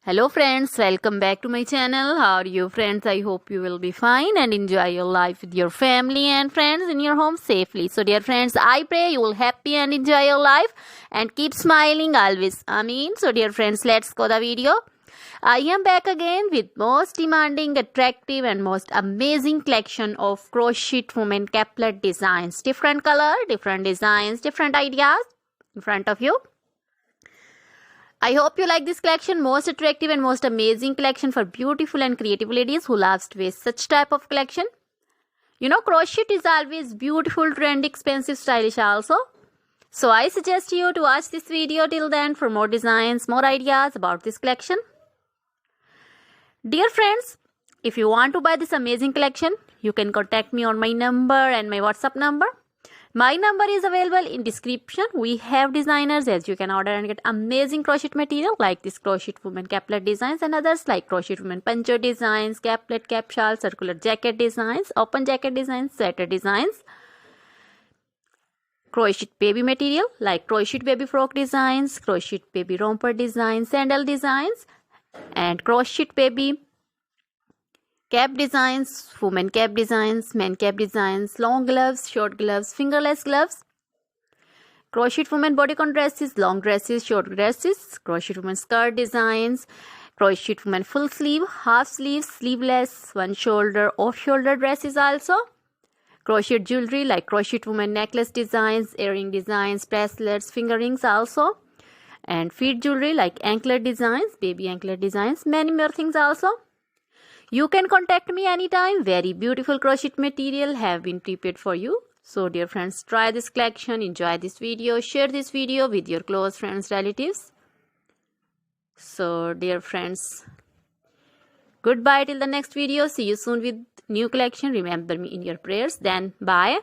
Hello friends, welcome back to my channel. How are you friends? I hope you will be fine and enjoy your life with your family and friends in your home safely. So dear friends, I pray you will happy and enjoy your life and keep smiling always. Amen. So dear friends, let's go the video. I am back again with most demanding, attractive and most amazing collection of crochet women caplet designs. Different color, different designs, different ideas in front of you. I hope you like this collection. Most attractive and most amazing collection for beautiful and creative ladies who loves to wear such type of collection. You know, crochet is always beautiful, trendy, expensive, stylish also. So I suggest you to watch this video till then for more designs, more ideas about this collection. Dear friends, if you want to buy this amazing collection, you can contact me on my number and my WhatsApp number. My number is available in description. We have designers as you can order and get amazing crochet material like this crochet woman caplet designs and others like crochet woman poncho designs, caplet, cap shawl, circular jacket designs, open jacket designs, sweater designs, crochet baby material like crochet baby frock designs, crochet baby romper designs, sandal designs, and crochet baby cap designs, women cap designs, men cap designs, long gloves, short gloves, fingerless gloves, crochet women bodycon dresses, long dresses, short dresses, crochet women skirt designs, crochet women full sleeve, half sleeve, sleeveless, one shoulder, off shoulder dresses also, crochet jewelry like crochet women necklace designs, earring designs, bracelets, finger rings also, and feet jewelry like anklet designs, baby anklet designs, many more things also. You can contact me anytime. Very beautiful crochet material have been prepared for you. So dear friends, try this collection, enjoy this video, share this video with your close friends, relatives. So dear friends, goodbye till the next video. See you soon with new collection. Remember me in your prayers. Then bye.